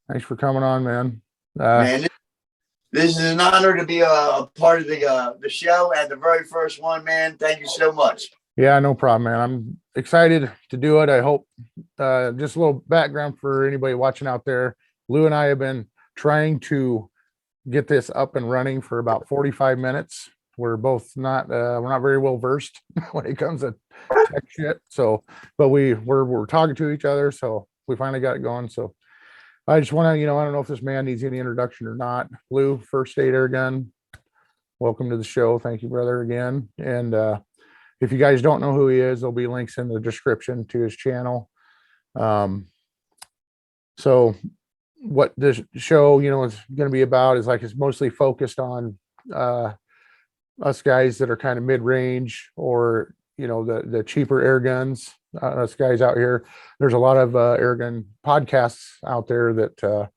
Thanks for coming on, man. Man, this is an honor to be a part of the show and the very first one, man. Thank you so much. Yeah, no problem, man. I'm excited to do it. I hope just a little background for anybody watching out there. Lou and I have been trying to get this up and running for about 45 minutes. We're both not we're not very well versed when it comes to tech shit. So, but we're talking to each other, so we finally got it going. So I just want to, I don't know if this man needs any introduction or not. Lou, First State Airgun, welcome to the show. Thank you, brother, again. And if you guys don't know who he is, there'll be links in the description to his channel. So what this show, is going to be about is like it's mostly focused on us guys that are kind of mid-range or the cheaper air guns. Us guys out here, there's a lot of air gun podcasts out there that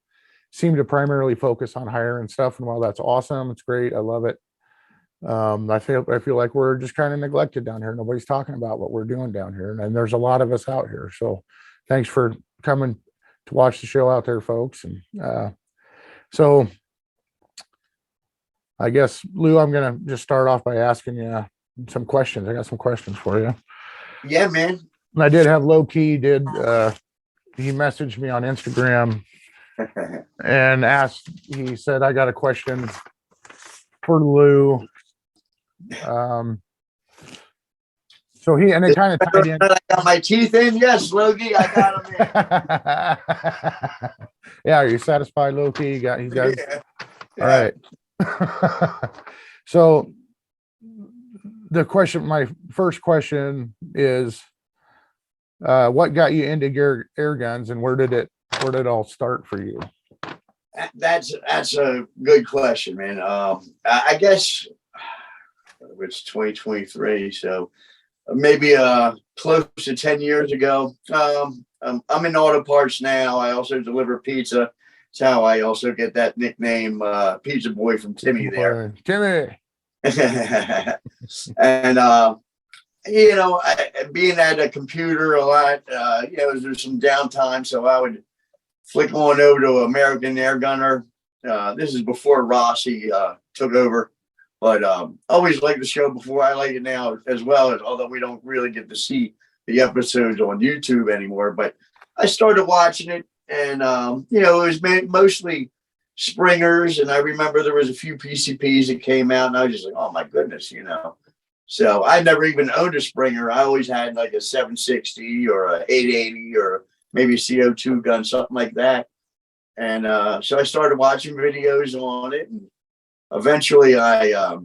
seem to primarily focus on higher end stuff. And while that's awesome, it's great, I love it. I feel like we're just kind of neglected down here. Nobody's talking about what we're doing down here, and there's a lot of us out here. So thanks for coming to watch the show out there, folks. And so I guess, Lou, I'm gonna just start off by asking you some questions. I got some questions for you. Yeah, man. And I did have low key he messaged me on Instagram and he said, I got a question for Lou. So it kind of tied in. I got my teeth in. Yes, Logie, I got them in. Yeah, are you satisfied, Loki? He's got yeah. All right. So my first question is, what got you into air guns, and where did it all start for you? That's a good question, man. I guess it's 2023, so maybe close to 10 years ago. I'm in auto parts now. I also deliver pizza. It's how I also get that nickname, Pizza Boy, from Timmy there. Timmy. And being at a computer a lot, there's some downtime, so I would flick on over to American Air Gunner. This is before Rossi took over, but always liked the show before. I like it now as well, although we don't really get to see the episodes on YouTube anymore. But I started watching it, and it was mostly Springers, and I remember there was a few PCPs that came out, and I was just like, oh my goodness, So I never even owned a Springer. I always had like a 760 or a 880 or maybe a CO2 gun, something like that. And so I started watching videos on it. And eventually I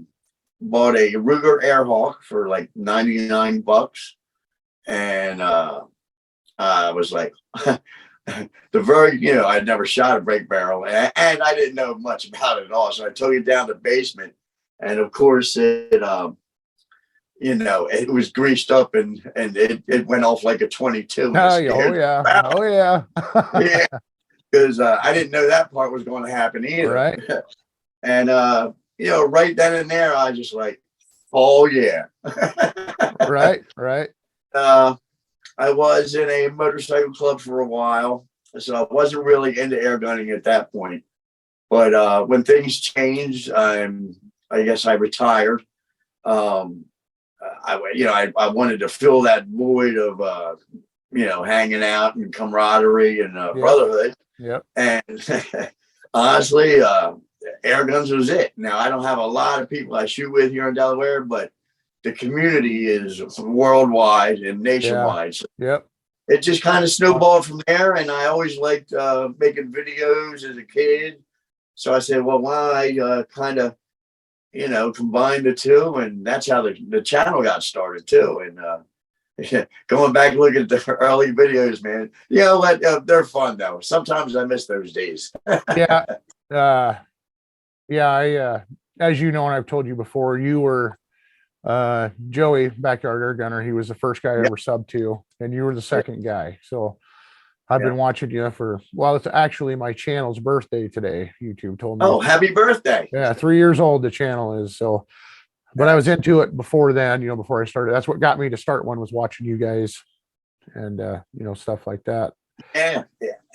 bought a Ruger Airhawk for like $99. And I was like, I'd never shot a break barrel, and I didn't know much about it at all. So I took it down to the basement. And of course it was greased up and it went off like a 22. Oh yeah. Yeah, because I didn't know that part was going to happen either. Right. And right then and there, I just like, oh yeah. Right. I was in a motorcycle club for a while, so I wasn't really into air gunning at that point. But when things changed, I guess I retired. I wanted to fill that void of hanging out and camaraderie and brotherhood. Yep. And honestly, air guns was it. Now I don't have a lot of people I shoot with here in Delaware, but the community is worldwide and nationwide. So yep. It just kind of snowballed from there, and I always liked making videos as a kid. So I said, well, why kind of combine the two, and that's how the channel got started too. And going back and looking at the early videos, man, you know what? They're fun though. Sometimes I miss those days. Yeah. I as you know, and I've told you before, you were Joey, Backyard Air Gunner. He was the first guy I ever subbed to, and you were the second guy. So I've been watching you it's actually my channel's birthday today. YouTube told me. Oh, happy birthday. Yeah, 3 years old the channel is. So, but I was into it before then, before I started. That's what got me to start one, was watching you guys and stuff like that. Yeah.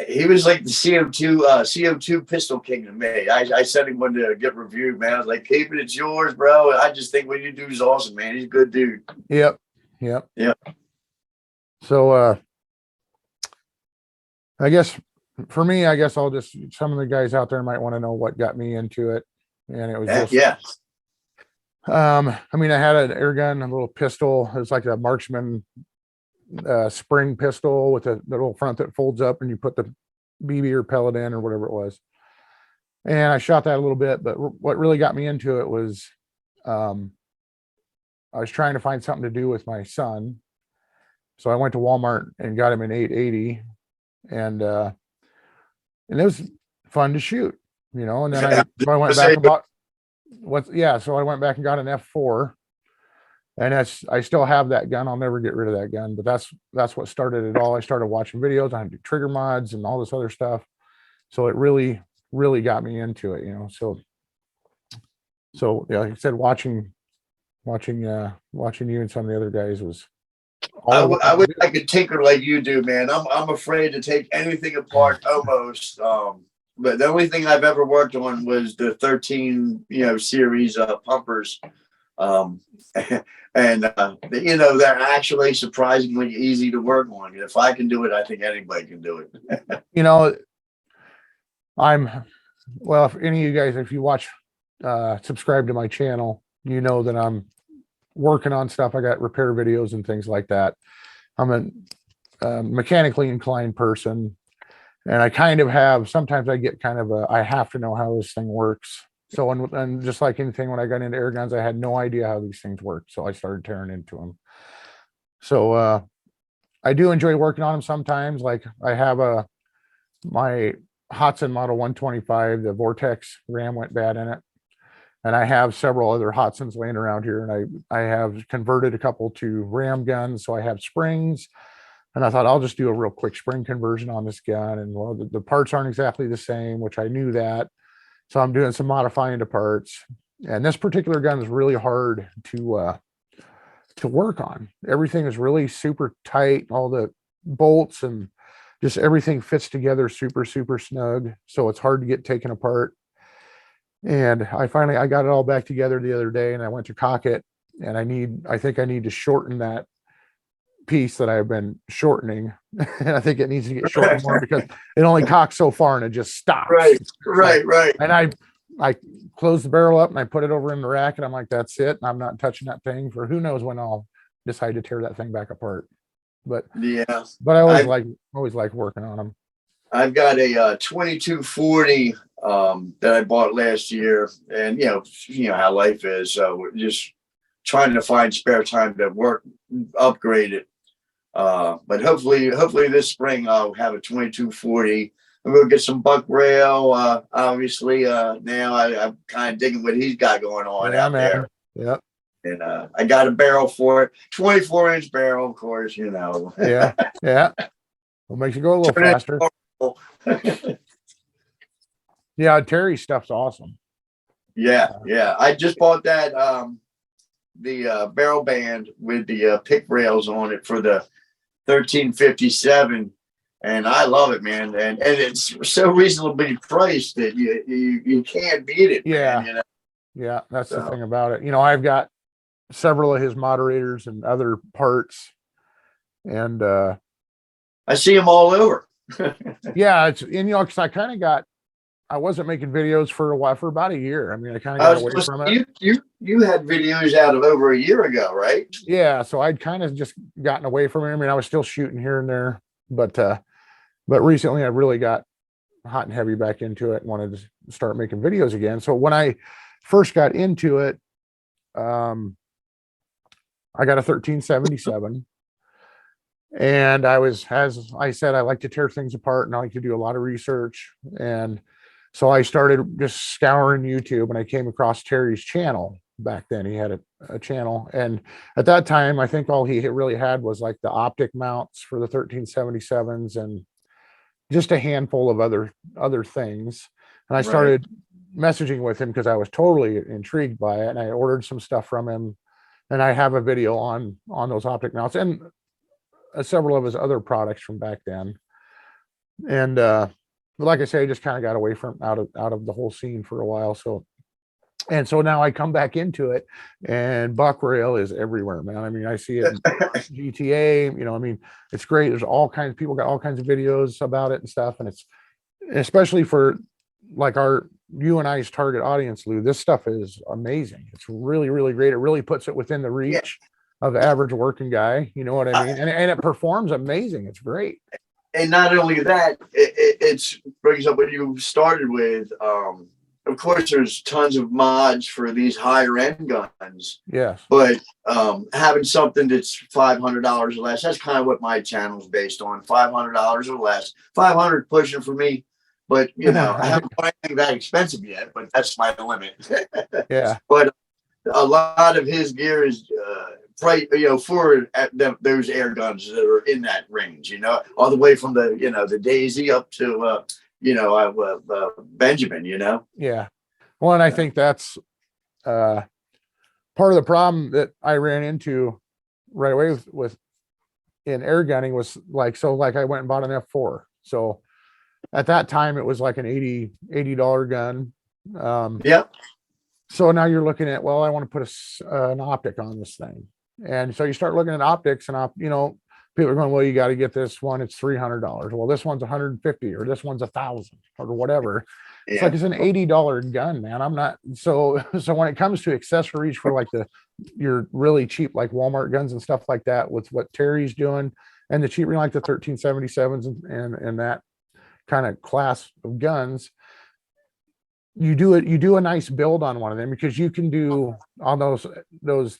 he was like the CO2 pistol king to me. I sent him one to get reviewed, man. I was like, keep it, it's yours, bro. I just think what you do is awesome, man. He's a good dude. Yep. Yep. Yeah. So I guess for me, I guess I'll just, some of the guys out there might want to know what got me into it. And it was just, Yeah. I mean, I had an air gun, a little pistol. It was like a marksman spring pistol with a little front that folds up and you put the BB or pellet in or whatever it was. And I shot that a little bit, but what really got me into it was I was trying to find something to do with my son. So I went to Walmart and got him an 880 and it was fun to shoot, you know, and then I went back and bought so I went back and got an F4 and I still have that gun. I'll never get rid of that gun, but that's what started it all. I started watching videos on trigger mods and all this other stuff. So it really got me into it, you know. So yeah, like I said, watching you and some of the other guys was I wish I could tinker like you do, man. I'm afraid to take anything apart almost. But the only thing I've ever worked on was the 13, series pumpers. And they're actually surprisingly easy to work on. If I can do it, I think anybody can do it. You know, if any of you guys, if you watch, subscribe to my channel, you know that I'm working on stuff. I got repair videos and things like that. I'm a mechanically inclined person, and I kind of have, sometimes I get kind of I have to know how this thing works. So, and just like anything, when I got into air guns, I had no idea how these things work. So I started tearing into them. So, I do enjoy working on them sometimes. Like I have my Hotson Model 125, the Vortex ram went bad in it. And I have several other Hotsons laying around here, and I have converted a couple to ram guns. So I have springs, and I thought I'll just do a real quick spring conversion on this gun. And well, the parts aren't exactly the same, which I knew that. So I'm doing some modifying to parts. And this particular gun is really hard to work on. Everything is really super tight. All the bolts and just everything fits together super snug. So it's hard to get taken apart. And I got it all back together the other day, and I went to cock it, and I think I need to shorten that piece that I've been shortening. And I think it needs to get shortened more because it only cocks so far and it just stops. Right. And I closed the barrel up and I put it over in the rack, and I'm like, that's it. I'm not touching that thing for who knows when I'll decide to tear that thing back apart. But I always like working on them. I've got a 2240 that I bought last year, and you know how life is. So we're just trying to find spare time to upgrade it. But hopefully this spring I'll have a 2240. I'm gonna get some buck rail. Obviously, now I'm kind of digging what he's got going on out there. Yep. And I got a barrel for it, 24-inch barrel, of course. Yeah. What makes you go a little faster? Yeah, Terry's stuff's awesome. Yeah. I just bought that the barrel band with the pick rails on it for the 1357, and I love it, man. And it's so reasonably priced that you can't beat it. Yeah, man, yeah, that's the thing about it. I've got several of his moderators and other parts, and I see them all over. Yeah, it's because I wasn't making videos for a while, for about a year. I mean, I kind of got away from it. You had videos out of over a year ago, right? Yeah, so I'd kind of just gotten away from it. I mean, I was still shooting here and there, but recently I really got hot and heavy back into it and wanted to start making videos again. So when I first got into it, I got a 1377. And as I said, I like to tear things apart and I like to do a lot of research. And so I started just scouring YouTube, and I came across Terry's channel back then. He had a channel. And at that time, I think all he really had was like the optic mounts for the 1377s and just a handful of other things. And I started messaging with him because I was totally intrigued by it. And I ordered some stuff from him, and I have a video on those optic mounts and several of his other products from back then. And but like I say, I just kind of got away from out of the whole scene for a while. So now I come back into it, and buck rail is everywhere, man. I mean, I see it in GTA, I mean, it's great. There's all kinds of people got all kinds of videos about it and stuff. And it's especially for like you and I's target audience, Lou, this stuff is amazing. It's really, really great. It really puts it within the Yeah. reach of the average working guy. You know what I mean? And it performs amazing. It's great. And not only that, it's brings up what you started with. Of course, there's tons of mods for these higher end guns, Yes. but having something that's $500 or less, that's kind of what my channel's based on. $500 or less, 500 pushing for me. But I haven't bought anything that expensive yet. But that's my limit. Yeah. But a lot of his gear is price, for those air guns that are in that range, all the way from the Daisy up to Benjamin, Yeah. Well, and I think that's part of the problem that I ran into right away with in air gunning was like I went and bought an F4. So at that time it was like an $80 gun. Yep. So now you're looking at, well, I want to put an optic on this thing. And so you start looking at optics and people are going, well, you got to get this one. It's $300. Well, this one's 150 or this one's 1,000 or whatever. Yeah. It's like, it's an $80 gun, man. I'm not. So when it comes to accessories for like your really cheap, like Walmart guns and stuff like that, with what Terry's doing and the cheap, like the 1377s and that kind of class of guns, you do a nice build on one of them, because you can do on those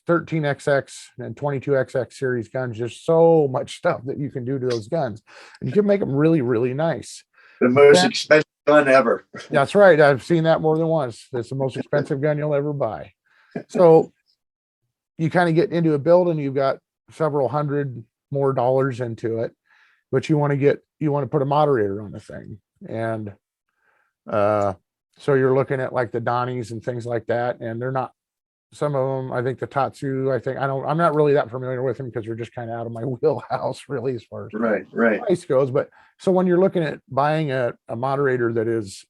13XX and 22XX series guns. There's so much stuff that you can do to those guns, and you can make them really, really nice. The most expensive gun ever. That's right. I've seen that more than once. It's the most expensive gun you'll ever buy. So you kind of get into a build and you've got several hundred more dollars into it, but you want to put a moderator on the thing. And so you're looking at like the Donnies and things like that, and they're not, some of them, I think the Tatsu, I'm not really that familiar with them because they're just kind of out of my wheelhouse really as far as right price goes. But so when you're looking at buying a moderator that is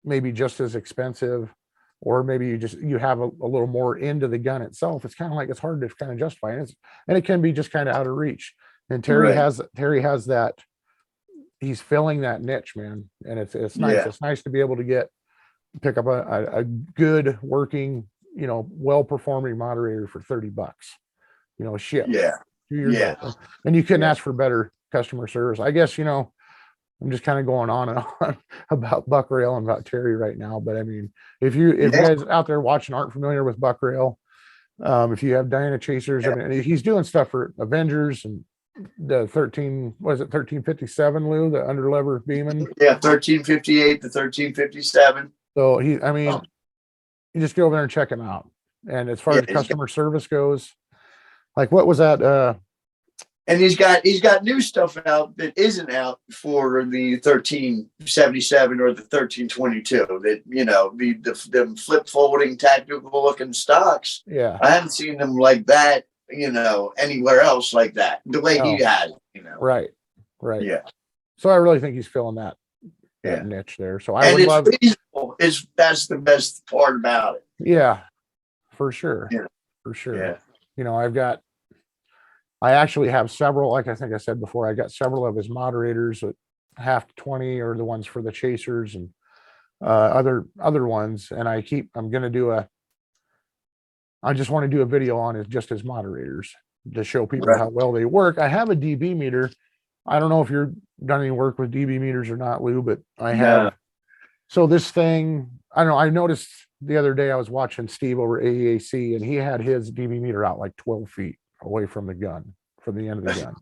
maybe just as expensive, or maybe you have a little more into the gun itself, it's kind of like, it's hard to kind of justify it. And it can be just kind of out of reach. And Terry has that, he's filling that niche, man. And it's nice. Yeah. It's nice to be able to pick up a good working, well-performing moderator for $30, ship. Yeah. And you couldn't ask for better customer service. I guess, I'm just kind of going on and on about buck rail and about Terry right now. But I mean, if you guys out there watching aren't familiar with buck rail, if you have Diana chasers, I mean, he's doing stuff for Avengers and the 1357, Lou, the underlever beaming. Yeah, 1358 to 1357. So you just go over there and check him out. And as far as customer service goes, like, what was that? And he's got new stuff out that isn't out for the 1377 or the 1322. That the flip folding tactical looking stocks. Yeah, I haven't seen them like that. Anywhere else like that. The way he had. Right. Yeah. So I really think he's filling that niche there. So I would love. That's the best part about it. Yeah, for sure. Yeah. For sure. Yeah. I actually have several, like I think I said before, I got several of his moderators at half to 20, or the ones for the chasers and other ones. And I just want to do a video on just his moderators to show people how well they work. I have a DB meter. I don't know if you've done any work with DB meters or not, Lou, but I have. Yeah. So this thing, I don't know, I noticed the other day I was watching Steve over AEAC, and he had his DB meter out like 12 feet away from the gun, from the end of the gun.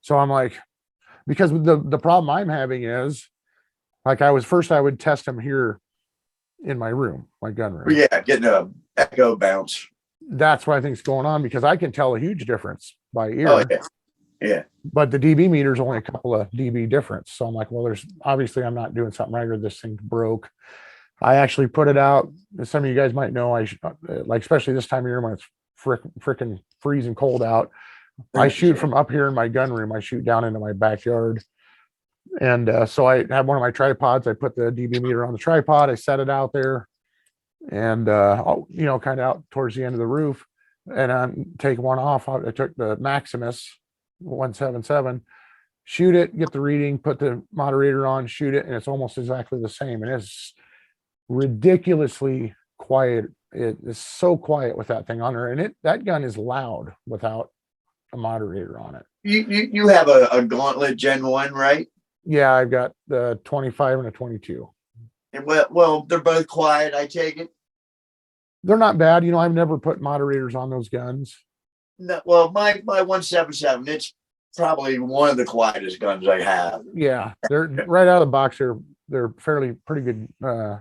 So I'm like, because the problem I'm having is, like, I would test them here in my room, my gun room. Yeah, getting a echo bounce. That's what I think is going on, because I can tell a huge difference by ear. Oh, yeah. But the DB meter is only a couple of dB difference. So I'm like, well, I'm not doing something right, or this thing broke. I actually put it out. Some of you guys might know, like, especially this time of year when it's freaking freezing cold out, I shoot from up here in my gun room. I shoot down into my backyard And so I had one of my tripods. I put the DB meter on the tripod. I set it out there, and kind of out towards the end of the roof. And I'm taking one off. I took the Maximus 177, shoot it, get the reading, put the moderator on, shoot it, and it's almost exactly the same. And it's ridiculously quiet. It is so quiet with that thing on there, and that gun is loud without a moderator on it. You have a Gauntlet Gen 1, right? Yeah, I've got the 25 and a 22. And well, they're both quiet, I take it. They're not bad. I've never put moderators on those guns. No, well, my 177, it's probably one of the quietest guns I have. Yeah, they're right out of the box. They're pretty good,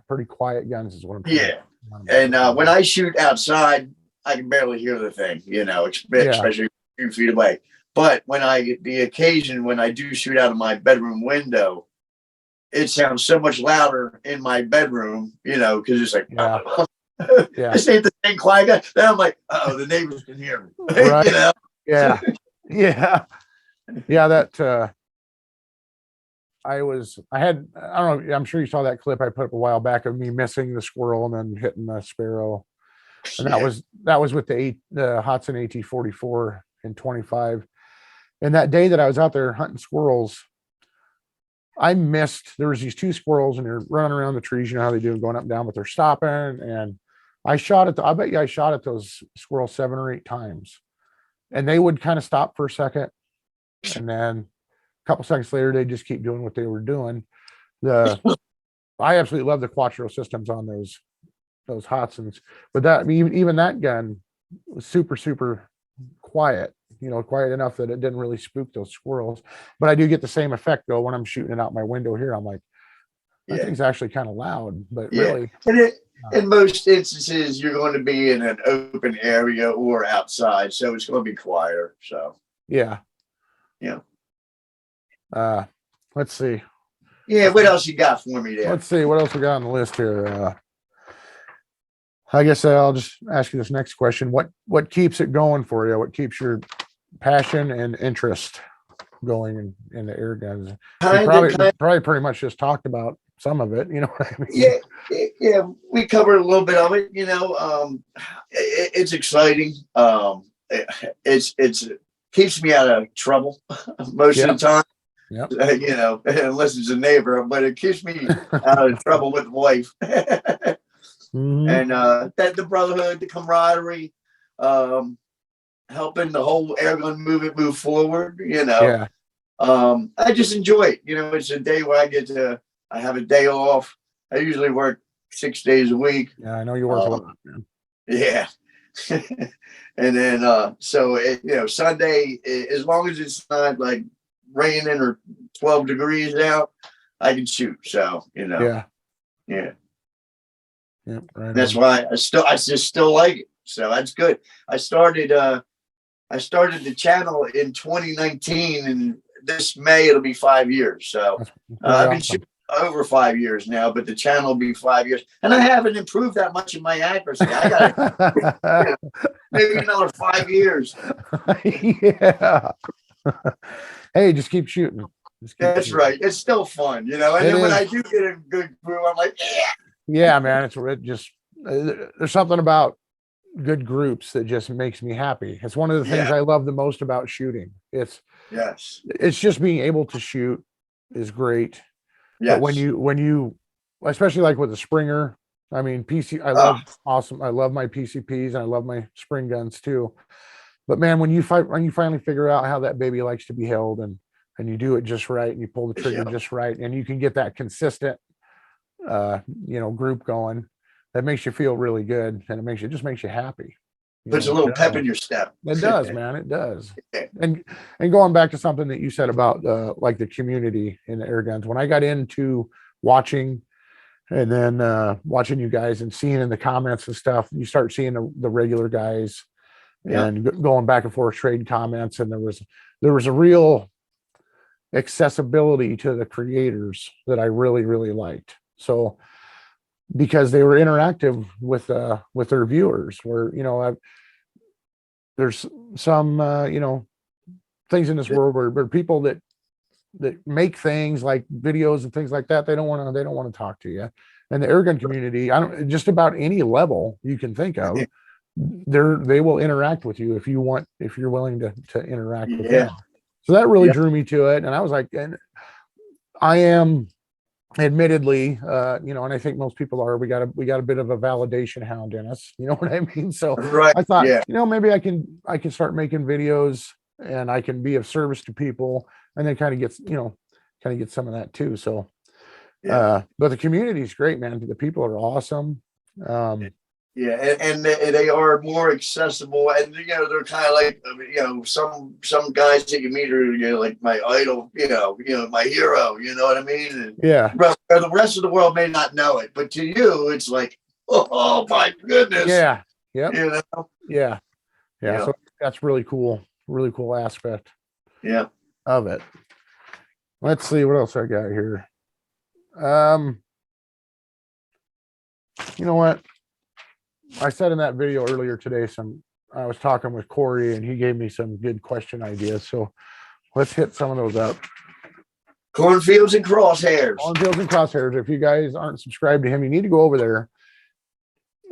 pretty quiet guns is what I'm saying. Yeah. And when I shoot outside, I can barely hear the thing, especially a few feet away. But when I do shoot out of my bedroom window, it sounds so much louder in my bedroom, because it's like, yeah. This ain't the same quiet guy. Then I'm like, oh, the neighbors can hear me. Right. Yeah. Yeah. Yeah. That, I don't know, I'm sure you saw that clip I put up a while back of me missing the squirrel and then hitting the sparrow. And that was with the Hudson AT-44 in 25. And that day that I was out there hunting squirrels, there was these two squirrels and they're running around the trees. You know how they do, going up and down, but they're stopping. And I bet you I shot at those squirrels 7 or 8 times. And they would kind of stop for a second. And then a couple seconds later, they just keep doing what they were doing. I absolutely love the Quattro systems on those Hotsons, but even that gun was super, super quiet, quiet enough that it didn't really spook those squirrels. But I do get the same effect though when I'm shooting it out my window here. I'm like, that thing's actually kind of loud, but really. And in most instances, you're going to be in an open area or outside, so it's going to be quieter. So yeah. Let's see. Yeah, what else you got for me there? Let's see what else we got on the list here. I guess I'll just ask you this next question. What keeps it going for you? What keeps your passion and interest going in the air guns? Probably pretty much just talked about some of it, you know what I mean? Yeah, we covered a little bit of it, it's exciting. It's keeps me out of trouble most of the time. Yep. Unless it's a neighbor, but it keeps me out of trouble with the wife. Mm-hmm. And that the brotherhood, the camaraderie, helping the whole airgun movement move forward. I just enjoy it. It's a day where I have a day off. I usually work 6 days a week. Yeah, I know you work a lot, man. Yeah. And then Sunday, as long as it's not like raining or 12 degrees out, I can shoot. So yeah. Yep, right. That's why I just still like it. So that's good. I started the channel in 2019, and this May it'll be 5 years. So I've been shooting over 5 years now, but the channel will be 5 years, and I haven't improved that much in my accuracy. I got maybe another 5 years. Yeah. Hey, just keep shooting. That's right. It's still fun, And then when I do get a good crew, I'm like, yeah. Yeah, man. There's something about good groups that just makes me happy. It's one of the things I love the most about shooting. It's just being able to shoot is great. Yes. But when you, especially like with a Springer, I mean, I love my PCPs and I love my spring guns too. But man, when you finally figure out how that baby likes to be held and you do it just right and you pull the trigger just right and you can get that consistent group going, that makes you feel really good and it just makes you happy. Puts a little pep in your step. It does, man. It does. And going back to something that you said about like the community in the air guns, when I got into watching and then watching you guys and seeing in the comments and stuff, you start seeing the regular guys and going back and forth trade comments, and there was a real accessibility to the creators that I really, really liked. So because they were interactive with their viewers, where there's some things in this world where people that that make things like videos and things like that, they don't want to talk to you. And the airgun community, I don't, just about any level you can think of, they will interact with you if you're willing to interact with Yeah. them. So that really Yeah. drew me to it. And I was like, and I am admittedly, and I think most people are, we got a bit of a validation hound in us, you know what I mean? So Right. I thought, Yeah. maybe I can start making videos and I can be of service to people, and then kind of get some of that too. So, Yeah. but the community is great, man. The people are awesome. Yeah, and they are more accessible, and they're kind of like some guys that you meet are like my idol, my hero, you know what I mean? And Yeah. the rest of the world may not know it, but to you, it's like, oh my goodness. Yeah. Yep. You know? Yeah. Yeah. Yeah. So that's really cool aspect. Yeah. Of it. Let's see what else I got here. You know what? I said in that video earlier today, I was talking with Corey and he gave me some good question ideas. So let's hit some of those up. Cornfields and crosshairs. Cornfields and crosshairs. If you guys aren't subscribed to him, you need to go over there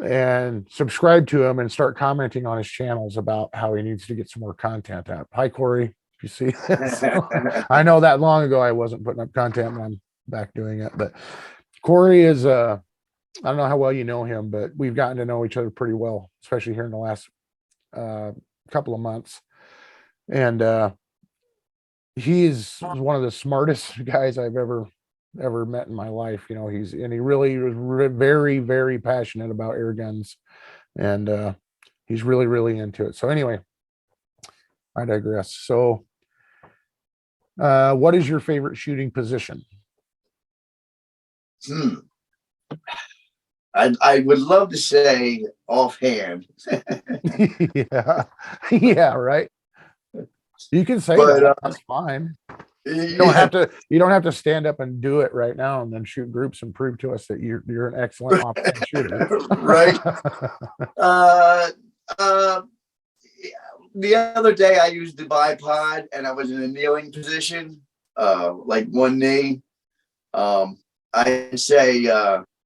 and subscribe to him and start commenting on his channels about how he needs to get some more content up. Hi, Corey. If you see this, I know that long ago I wasn't putting up content, and I'm back doing it. But Corey is I don't know how well you know him, but we've gotten to know each other pretty well, especially here in the last couple of months. And he is one of the smartest guys I've ever met in my life. He really is very, very passionate about air guns, and he's really, really into it. So anyway, I digress. So what is your favorite shooting position? I would love to say offhand. Yeah, right. You can say that. That's fine. You don't have to stand up and do it right now and then shoot groups and prove to us that you're an excellent offhand shooter. Right. The other day I used the bipod and I was in a kneeling position, like one knee. I say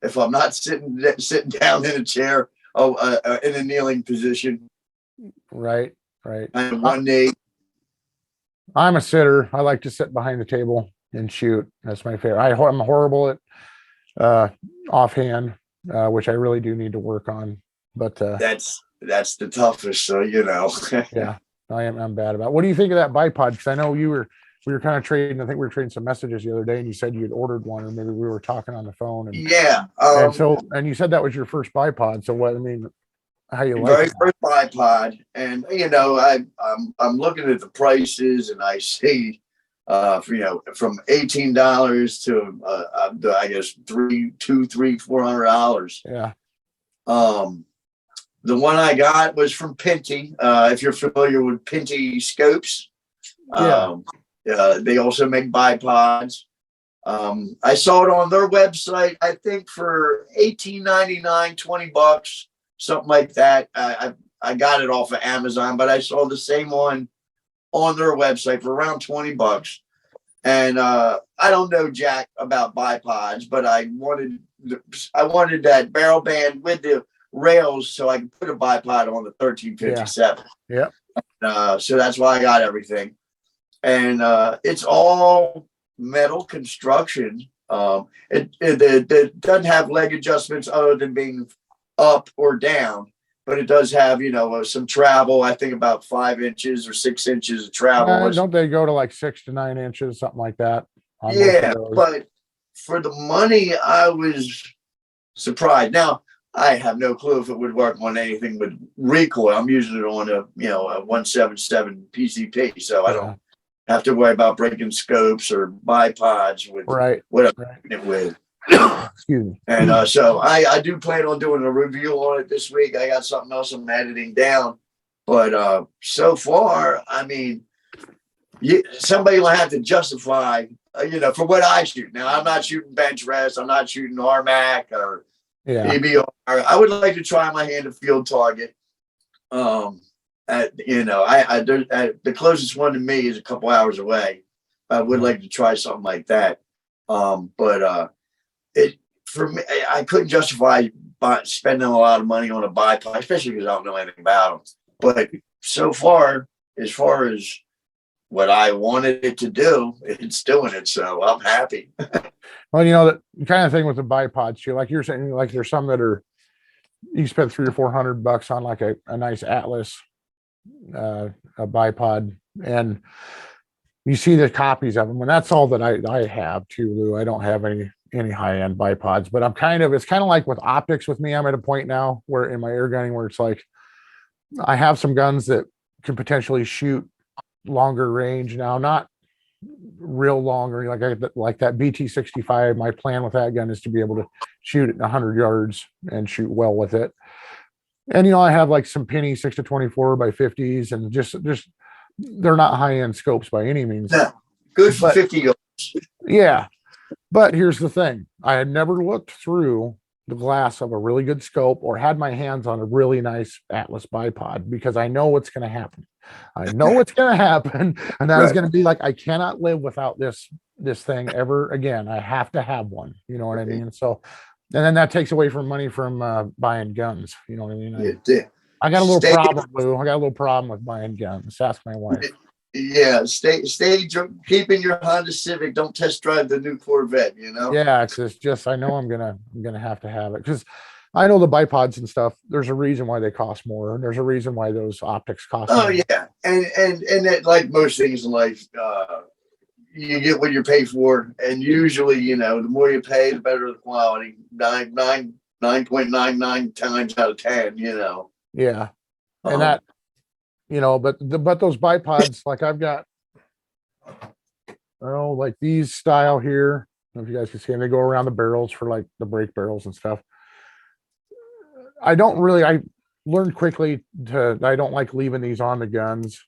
if I'm not sitting down in a chair, in a kneeling position. Right. And one knee. I'm a sitter. I like to sit behind the table and shoot. That's my favorite. I'm horrible at offhand, which I really do need to work on. But that's the toughest. So yeah, I'm bad about it. What do you think of that bipod? Because I know we were kind of trading. I think we were trading some messages the other day, and you said you had ordered one, or maybe we were talking on the phone. And, yeah. And you said that was your first bipod. So what? I mean, how you like very first bipod, and I'm looking at the prices, and I see from $18 to I guess $400. Yeah. The one I got was from Pinty. If you're familiar with Pinty scopes, they also make bipods. I saw it on their website, I think for $18.99, $20, something like that. I got it off of Amazon, but I saw the same one on their website for around $20. And I don't know jack about bipods, but I wanted that barrel band with the rails so I could put a bipod on the 1357. Yeah. So that's why I got everything. And it's all metal construction. It doesn't have leg adjustments other than being up or down, but it does have some travel. I think about 5 inches or 6 inches of travel. Don't they go to like 6 to 9 inches, something like that? Yeah, but for the money, I was surprised. Now I have no clue if it would work on anything with recoil. I'm using it on a 177 PCP, so I don't have to worry about breaking scopes or bipods with whatever it with. Excuse me. And so I do plan on doing a review on it this week. I got something else I'm editing down, but so far, I mean, somebody will have to justify, for what I shoot. Now, I'm not shooting bench rest. I'm not shooting RMAC or EBR. I would like to try my hand at field target. The closest one to me is a couple hours away. I would like to try something like that. But it for me, I couldn't justify spending a lot of money on a bipod, especially because I don't know anything about them. But so far as what I wanted it to do, it's doing it. So I'm happy. Well, you know, that kind of thing with the bipods too, like you're saying, like there's some that are, you spend $300 or $400 on like a nice Atlas, a bipod, and you see the copies of them. And that's all that I have too, Lou. I don't have any high-end bipods, but it's kind of like with optics with me. I'm at a point now where in my air gunning where it's like, I have some guns that can potentially shoot longer range now, not real long or like that BT65. My plan with that gun is to be able to shoot at 100 yards and shoot well with it. And you know, I have like some penny 6 to 24 by 50s, and just they're not high end scopes by any means. No, good for 50 yards. Yeah, but here's the thing: I had never looked through the glass of a really good scope or had my hands on a really nice Atlas bipod, because I know what's going to happen. I know what's going to happen, and that is going to be like, I cannot live without this thing ever again. I have to have one. You know what I mean? So, and then that takes away from money from buying guns. You know what I mean? I got a little problem, Lou. I got a little problem with buying guns. Ask my wife. Yeah, stay keeping your Honda Civic. Don't test drive the new Corvette, you know? Yeah, it's just I know I'm gonna have to have it, because I know the bipods and stuff, there's a reason why they cost more, and there's a reason why those optics cost more. Yeah. And it, like most things in life, you get what you pay for, and usually, you know, the more you pay, the better the quality. 9.99 times out of 10, you know. Yeah. And that, you know, but those bipods, like I've got, oh, like these style here. I don't know if you guys can see them. They go around the barrels for like the brake barrels and stuff. I learned quickly I don't like leaving these on the guns.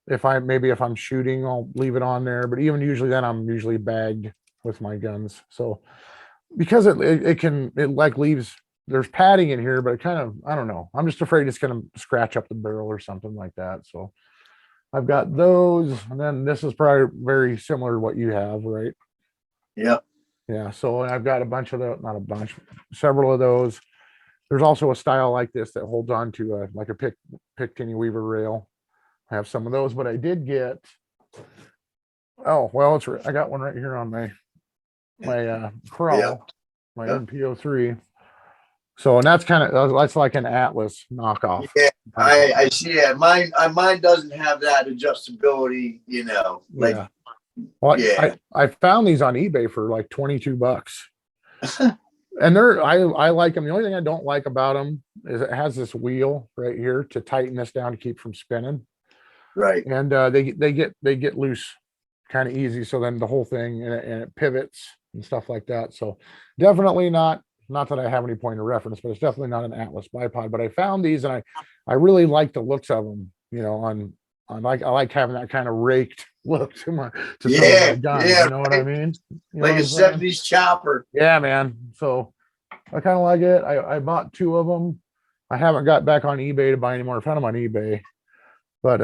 If I'm shooting, I'll leave it on there. But even usually then I'm usually bagged with my guns. So because it like leaves, there's padding in here, but it kind of, I don't know. I'm just afraid it's going to scratch up the barrel or something like that. So I've got those, and then this is probably very similar to what you have, right? Yep. Yeah. So I've got not a bunch, several of those. There's also a style like this that holds on to like a Picatinny Weaver rail. I have some of those, but I did get, oh, well, I got one right here on my crawl, my MP03. So, and that's like an Atlas knockoff. Yeah, I see. Yeah, mine doesn't have that adjustability, you know. Like, yeah. Well, yeah. I found these on eBay for like $22. And I like them. The only thing I don't like about them is it has this wheel right here to tighten this down to keep from spinning. Right. And they get loose kind of easy. So then the whole thing and it pivots and stuff like that. So definitely not that I have any point of reference, but it's definitely not an Atlas bipod. But I found these, and I really like the looks of them. You know, I like having that kind of raked look to some of my guns. Yeah, you know what I mean? Like a 70s chopper. Yeah, man. So I kind of like it. I bought 2 of them. I haven't got back on eBay to buy any more. I found them on eBay, but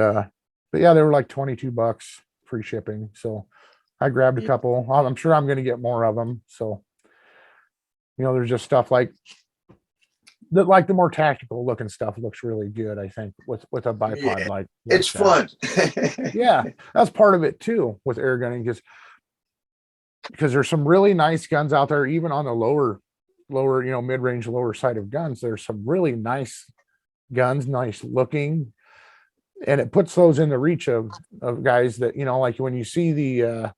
yeah, they were like $22, free shipping. So I grabbed a couple. I'm sure I'm going to get more of them. So, you know, there's just stuff like the more tactical looking stuff looks really good, I think, with a bipod like it's fun. Yeah, that's part of it too with air gunning, because there's some really nice guns out there, even on the lower, you know, mid-range, lower side of guns. There's some really nice guns, nice looking, and it puts those in the reach of guys that, you know, like when you see the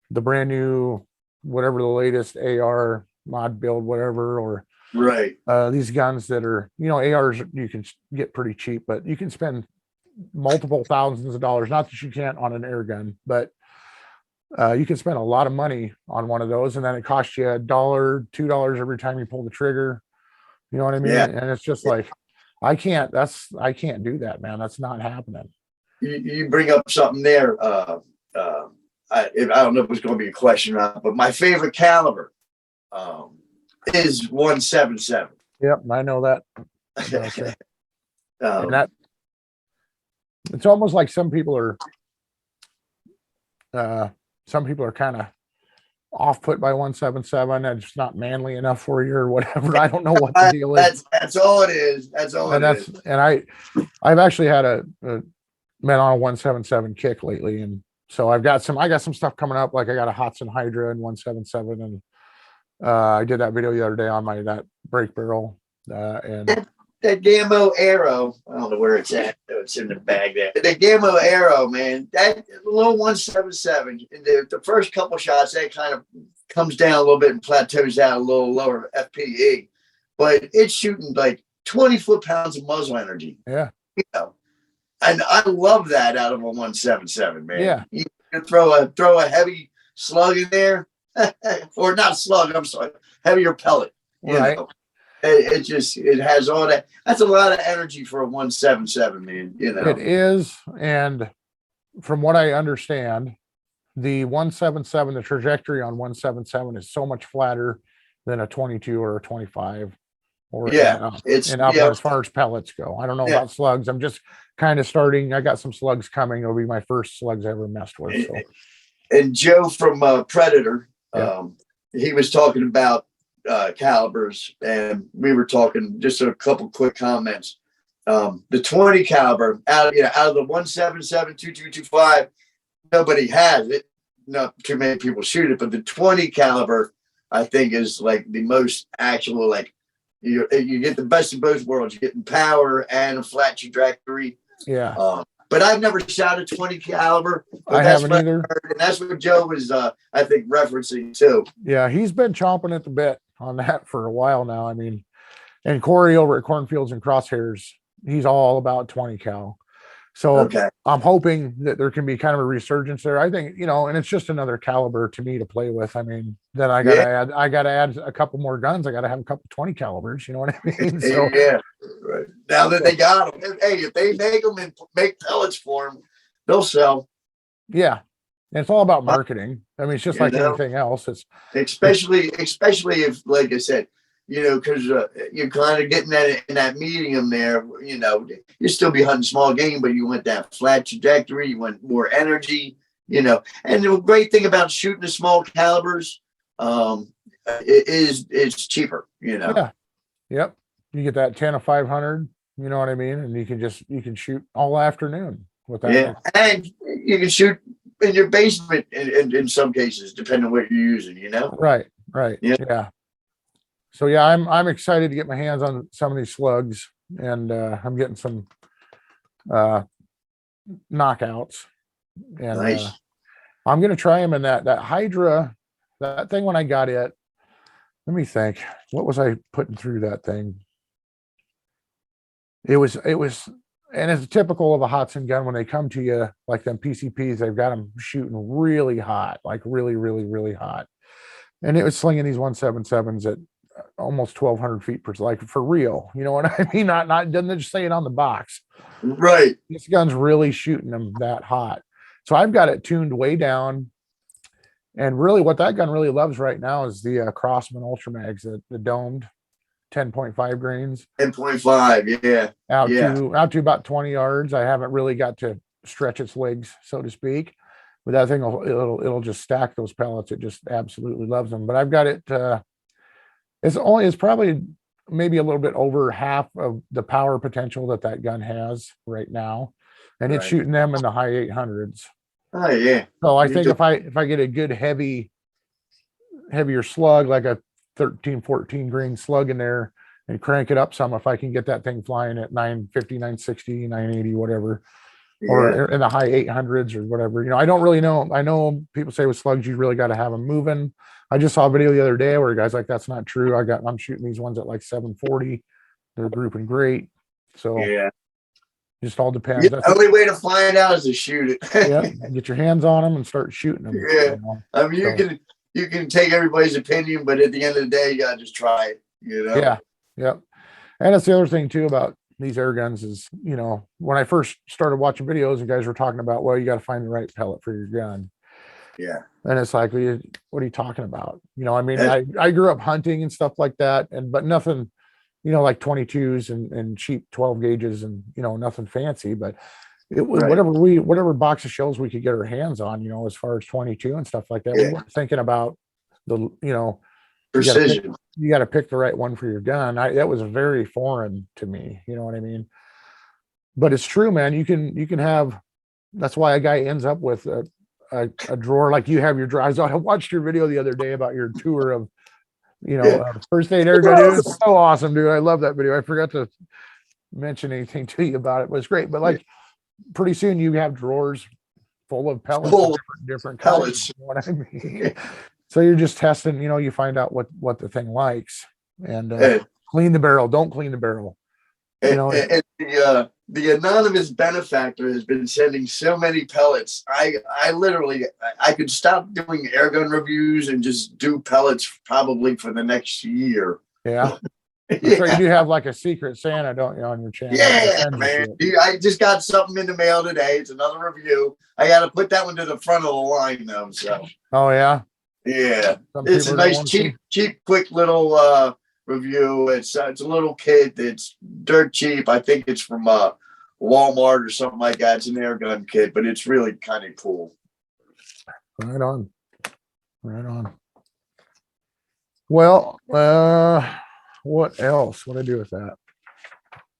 brand new, whatever the latest AR mod build, whatever, or right, these guns that are, you know, ARs you can get pretty cheap, but you can spend multiple thousands of dollars. Not that you can't on an air gun, but you can spend a lot of money on one of those, and then it costs you $1, $2 every time you pull the trigger. You know what I mean? Yeah. And it's just like, I can't do that, man. That's not happening. You bring up something there. I don't know if it's going to be a question or not, but my favorite caliber is 177. Yep, I know that. And that it's almost like some people are Some people are kind of off put by 177 and it's not manly enough for you or whatever. I don't know what the deal is. That's all it is. That's all And it that's, is. and I've actually had a been on a 177 kick lately. And so I got some stuff coming up. Like I got a Hudson Hydra in 177 and I did that video the other day on that brake barrel. And That Gammo arrow, I don't know where it's at. It's in the bag there. The Gammo arrow, man, that little 177, the first couple shots, that kind of comes down a little bit and plateaus out a little lower FPE, but it's shooting like 20 foot-pounds of muzzle energy. yeah. You know, and I love that out of a 177, man. Yeah. You can throw a heavy slug in there, or not slug, I'm sorry, heavier pellet. You Right. know. It has all that. That's a lot of energy for a 177, man. You know, It is. And from what I understand, the 177, the trajectory on 177 is so much flatter than a 22 or a 25 or yeah, it's and up yeah, as far as pellets go. I don't know yeah. about slugs. I'm just kind of starting. I got some slugs coming. It'll be my first slugs I ever messed with. So And Joe from Predator, Yeah. He was talking about calibers, and we were talking just a couple quick comments. The 20 caliber out of the 177 2225, nobody has it. Not too many people shoot it, but the 20 caliber, I think, is like the most actual. Like you get the best of both worlds. You're getting power and a flat trajectory. yeah, But I've never shot a 20 caliber. But I that's haven't what I either. heard, and that's what Joe was, I think, referencing too. Yeah, he's been chomping at the bit on that for a while now. I mean, and Corey over at Cornfields and Crosshairs, he's all about 20 cal. So Okay. I'm hoping that there can be kind of a resurgence there. I think, and it's just another caliber to me to play with. I mean, then I gotta add a couple more guns. I gotta have a couple 20 calibers, you know what I mean? So Yeah. Right. Now that they got them, hey, if they make them and make pellets for them, they'll sell. yeah. And it's all about marketing. I mean, it's just like anything else. Especially if, like I said, because you're kind of getting that in that medium there. You still be hunting small game, but you want that flat trajectory. You want more energy. And the great thing about shooting the small calibers, it's cheaper. Yeah. Yep. You get that 10 of 500. You know what I mean? And you can shoot all afternoon with that. Yeah, and you can shoot in your basement in some cases, depending on what you're using. Right. Yeah. So yeah, I'm excited to get my hands on some of these slugs, and I'm getting some knockouts, and Nice. I'm gonna try them in that Hydra, that thing when I got it. Let me think. What was I putting through that thing? It was, and it's typical of a Hudson gun when they come to you like them PCPs. They've got them shooting really hot, like really, really, really hot, and it was slinging these 177s at almost 1,200 feet per, like for real. You know what I mean? Not doesn't just say it on the box. Right. This gun's really shooting them that hot. So I've got it tuned way down. And really what that gun really loves right now is the Crossman Ultramags, the domed 10.5 grains. 10.5, yeah. Out to about 20 yards. I haven't really got to stretch its legs, so to speak. But that thing it'll just stack those pellets. It just absolutely loves them. But I've got it it's probably maybe a little bit over half of the power potential that gun has right now. And it's shooting them in the high 800s. Oh yeah. So I think if I get a good heavier slug, like a 13, 14 grain slug in there and crank it up some, if I can get that thing flying at 950, 960, 980, whatever, or in the high 800s or whatever, I don't really know. I know people say with slugs, you really got to have them moving. I just saw a video the other day where a guy's like, that's not true. I'm shooting these ones at like 740. They're grouping great. So yeah, just all depends. The only way to find out is to shoot it. Yeah, get your hands on them and start shooting them. Yeah. I mean, you can take everybody's opinion, but at the end of the day, you gotta just try it. Yeah. Yep. And that's the other thing too about these air guns is, when I first started watching videos and guys were talking about, well, you got to find the right pellet for your gun. Yeah. And it's like, what are you talking about? I mean, I grew up hunting and stuff like that, but nothing, like 22s and cheap 12 gauges and, nothing fancy, but it was Right. whatever box of shells we could get our hands on, as far as 22 and stuff like that. We Yeah. weren't thinking about the, Precision. you got to pick the right one for your gun. That was very foreign to me. You know what I mean? But it's true, man. You can have, that's why a guy ends up with a drawer like you have your drawers. I watched your video the other day about your tour of, Yeah. first aid air gun. Dude, it's so awesome, dude. I love that video. I forgot to mention anything to you about it. It was great. But like pretty soon you have drawers full of pellets, Full of different pellets. colors. You know what I mean? So you're just testing, you find out what the thing likes, and And, clean the barrel. Don't clean the barrel. and the anonymous benefactor has been sending so many pellets. I literally I could stop doing airgun reviews and just do pellets probably for the next year. Yeah. That's right. You do have like a secret Santa, don't you, on your channel? Yeah, man. I just got something in the mail today. It's another review. I got to put that one to the front of the line though. So. Oh yeah. Yeah, Some it's a people don't nice, want to cheap, quick little review. It's a little kit. It's dirt cheap. I think it's from Walmart or something like that. It's an air gun kit, but it's really kind of cool. Right on. Right on. Well, what else? What do I do with that?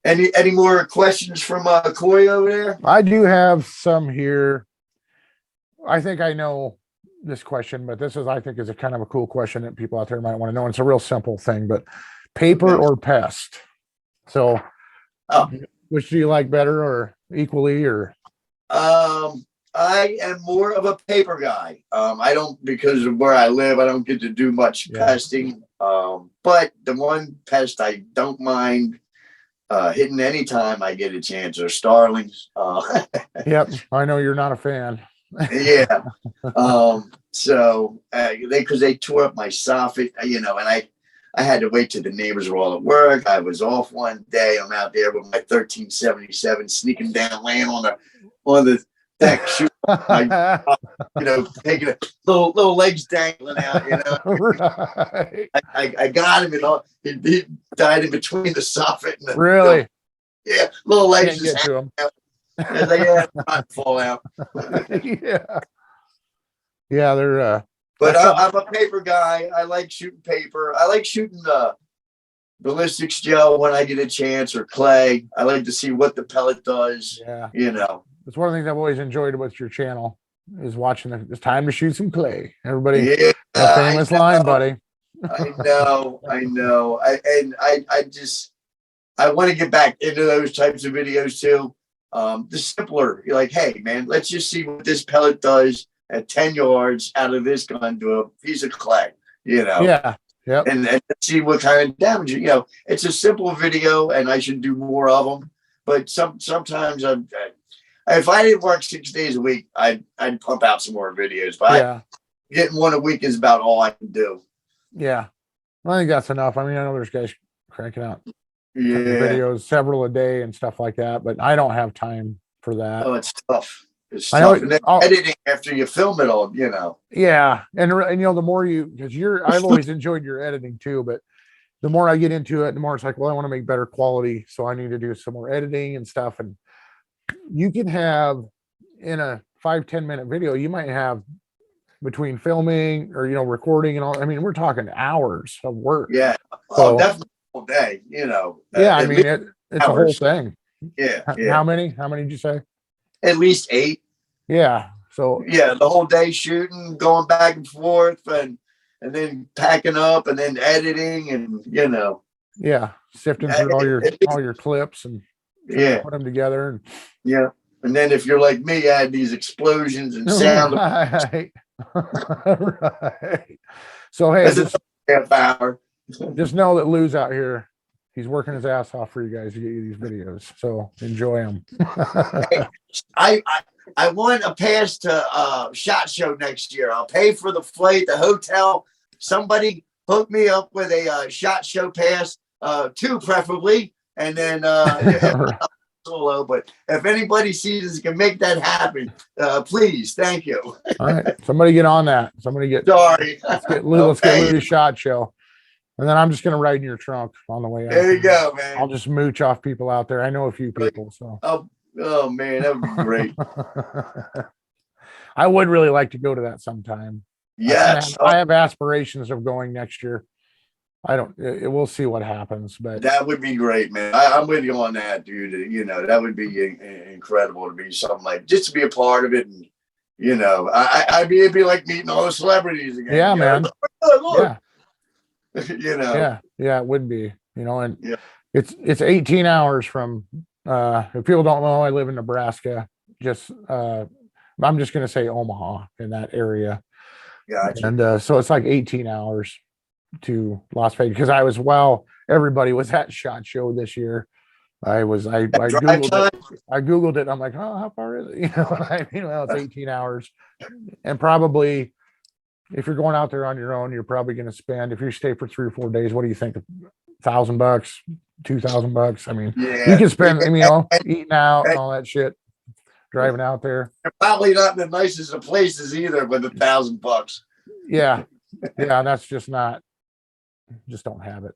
Any more questions from Corey over there? I do have some here. I think I know this question, but I think is a kind of a cool question that people out there might want to know. And it's a real simple thing, but paper or pest? So which do you like better, or equally, or? I am more of a paper guy. I don't, because of where I live, I don't get to do much pesting. But the one pest I don't mind hitting anytime I get a chance are starlings. Yep, I know you're not a fan. Yeah. So because they tore up my soffit, and I had to wait till the neighbors were all at work. I was off one day. I'm out there with my 1377 sneaking down, laying on the deck, shooting, taking a little legs dangling out, Right. I got him, and he died in between the soffit and the really. Yeah, little legs Can't get to him. They had fall out. Yeah, they're but I'm a paper guy. I like shooting paper. I like shooting ballistics gel when I get a chance, or clay. I like to see what the pellet does. Yeah. It's one of the things I've always enjoyed about your channel is watching it's time to shoot some clay. Everybody, the famous line, buddy. I know. I want to get back into those types of videos too. The simpler, you're like, hey man, let's just see what this pellet does at 10 yards out of this gun to a piece of clay, Yeah. Yep. And see what kind of damage, it's a simple video and I should do more of them. But sometimes if I didn't work 6 days a week, I'd pump out some more videos. But getting one a week is about all I can do. Yeah. I think that's enough. I mean, I know there's guys cranking out videos, several a day and stuff like that, but I don't have time for that. Oh, it's tough. It's tough. And then editing after you film it all, Yeah. And the more because I've always enjoyed your editing too, but the more I get into it, the more it's like, well, I want to make better quality. So I need to do some more editing and stuff. And you can have in a 5-10 minute video, you might have between filming or, recording and all. I mean, we're talking hours of work. Yeah. So, definitely all day, Yeah. I mean, it's hours. A whole thing. Yeah. How many did you say? At least 8. Yeah. So the whole day shooting, going back and forth, and then packing up, and then editing, and sifting through all your clips and put them together. And then if you're like me, add these explosions and sound. Right. Right. So hey, half hour. Just know that Lou's out here. He's working his ass off for you guys to get you these videos. So enjoy them. I want a pass to SHOT Show next year. I'll pay for the flight, the hotel. Somebody hook me up with a SHOT Show pass, 2 preferably, and then solo. But if anybody sees us can make that happen, please, thank you. All right, somebody get on that. Sorry. Let's get Lou to SHOT Show. And then I'm just going to ride in your trunk on the way out. There you go, man. I'll just mooch off people out there. I know a few people. So Oh man, that would be great. I would really like to go to that sometime. Yes. I have aspirations of going next year. I don't, we'll see what happens, but That would be great, man. I'm with you on that, dude. You know, that would be incredible to be something like just to be a part of it. And, you know, it'd be like meeting all the celebrities again. yeah, man. Look, you know, Yeah, it would be, and yeah, it's 18 hours from, if people don't know, I live in Nebraska, just, I'm just going to say Omaha in that area. gotcha. And so it's like 18 hours to Las Vegas because everybody was at SHOT Show this year. I Drive Googled time. it. I Googled it. I'm like, oh, how far is it? I mean, well, it's 18 hours. And probably if you're going out there on your own, you're probably going to spend, if you stay for 3 or 4 days, what do you think? $1,000, $2,000. I mean, Yeah, you can spend, and eating out and all that shit, driving out there. probably not in the nicest of places either, but $1,000. Yeah. Yeah. That's just don't have it,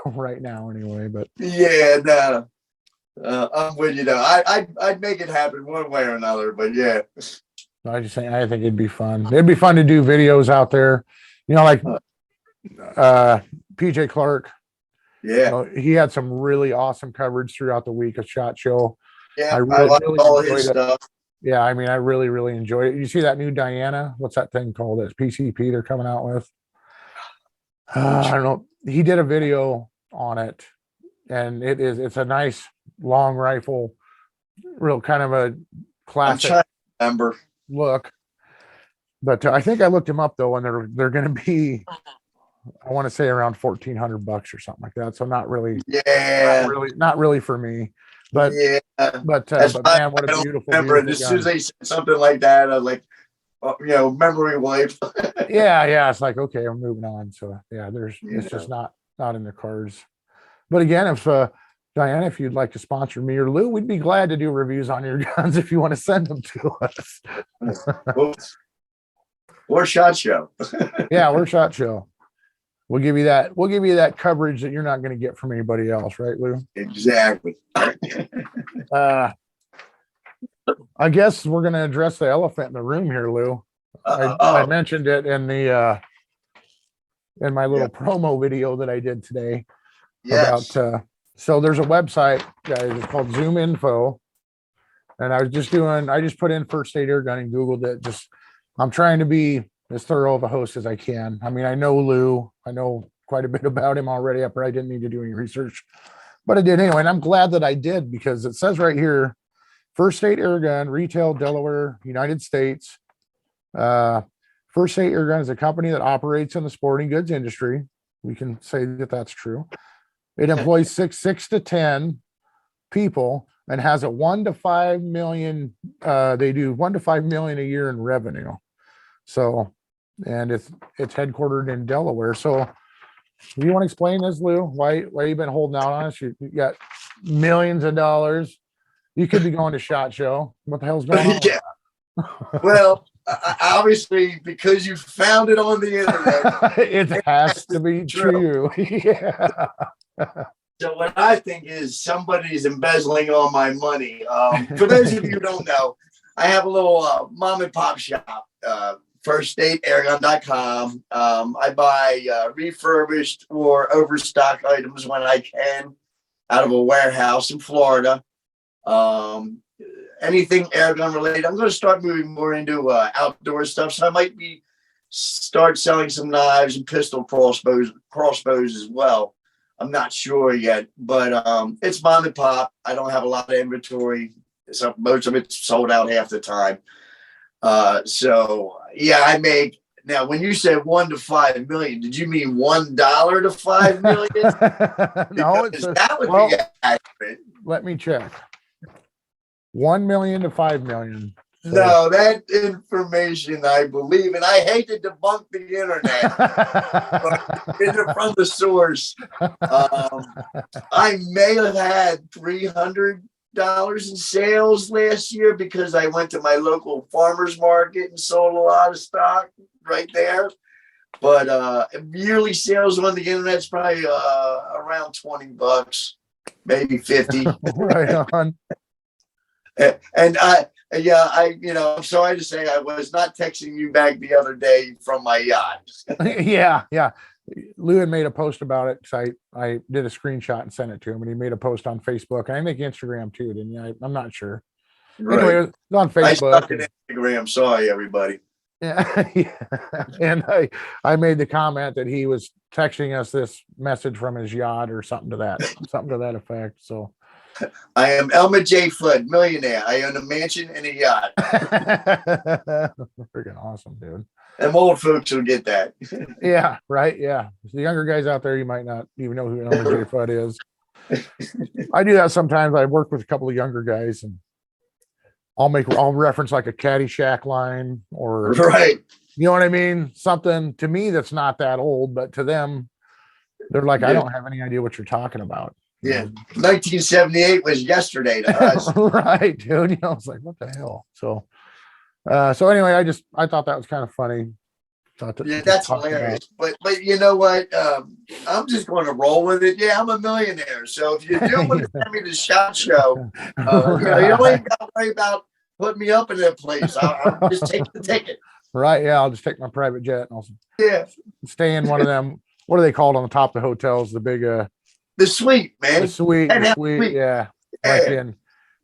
right now anyway, but Yeah, no, I'm with you though. I'd make it happen one way or another, but yeah. I think it'd be fun. It'd be fun to do videos out there, like PJ Clark. Yeah. He had some really awesome coverage throughout the week of SHOT Show. Yeah, I I like really all enjoyed his it. stuff. Yeah, I mean, I really, really enjoyed it. You see that new Diana? What's that thing called? It's PCP they're coming out with. I don't know. He did a video on it, and it's a nice long rifle, real kind of a I'm classic trying to remember. look. But I think I looked him up though, and they're going to be, I want to say around $1,400 or something like that. So not really, Yeah, not really for me. But yeah. but That's but why man, what I a don't beautiful, remember it. beautiful As soon as gun. they said something like that, I was like, memory wiped. Yeah. It's like okay, I'm moving on. So yeah, it's just not in the cards. But again, if Diana, if you'd like to sponsor me or Lou, we'd be glad to do reviews on your guns if you want to send them to us. Or SHOT Show. Yeah, we're SHOT Show. We'll give you that coverage that you're not going to get from anybody else, right, Lou? Exactly. I guess we're going to address the elephant in the room here, Lou. I mentioned it in the in my little promo video that I did today. Yes. About so there's a website, guys. It's called Zoom Info, and I just put in First Aid Airgun and Googled it. I'm trying to be as thorough of a host as I can. I mean, I know Lou. I know quite a bit about him already. I probably didn't need to do any research, but I did anyway. And I'm glad that I did because it says right here, First Aid Airgun, retail, Delaware, United States. First Aid Airgun is a company that operates in the sporting goods industry. We can say that that's true. It employs six to 10 people and has a 1 to 5 million. They do 1 to 5 million a year in revenue. So, and it's headquartered in Delaware. So, do you want to explain this, Lou? Why you've been holding out on us? You got millions of dollars. You could be going to SHOT Show. What the hell's going on? Yeah. Well, obviously, because you found it on the internet, it has to be true. Yeah. So what I think is somebody's embezzling all my money. For those of you who don't know, I have a little mom and pop shop, firstateairgun.com. I buy refurbished or overstock items when I can out of a warehouse in Florida. Anything airgun related. I'm going to start moving more into outdoor stuff. So I might start selling some knives and pistol crossbows as well. I'm not sure yet, but it's mom and pop. I don't have a lot of inventory. So most of it's sold out half the time. So yeah, I make now when you said 1 to 5 million, did you mean $1 to 5 million? No, that would be accurate. Let me check. 1 million to 5 million. So, no, that information I believe, and I hate to debunk the internet, but get it from the source. I may have had $300 in sales last year because I went to my local farmers market and sold a lot of stock right there. But yearly sales on the internet is probably around $20, maybe 50. Right on. And I'm sorry to say I was not texting you back the other day from my yacht. Yeah, yeah. Lou had made a post about it. So I did a screenshot and sent it to him, and he made a post on Facebook, and I think Instagram too, didn't you? I'm not sure. Anyway, Right. it was on I stuck Facebook. it in Instagram. Sorry, everybody. Yeah, yeah. And I made the comment that he was texting us this message from his yacht or something to that effect. So I am Elmer J. Flood, millionaire. I own a mansion and a yacht. freaking awesome, dude. Them old folks will get that. Yeah, right. Yeah. The younger guys out there, you might not even know who Elmer J. Fudd is. I do that sometimes. I work with a couple of younger guys, and I'll reference like a Caddyshack line, or Right. you know what I mean? Something to me that's not that old, but to them, they're like, I don't have any idea what you're talking about. Yeah. 1978 was yesterday to us. Right, dude. It's like, what the hell? So anyway, I thought that was kind of funny. Yeah, that's hilarious. But you know what? I'm just going to roll with it. Yeah, I'm a millionaire. So if you do want to send me the shot show, you don't even got to worry about putting me up in that place. I'll just take the ticket. Right. Yeah. I'll just take my private jet and I'll stay in one of them. What are they called on the top of the hotels? The big, the suite, man. The suite. Yeah. Like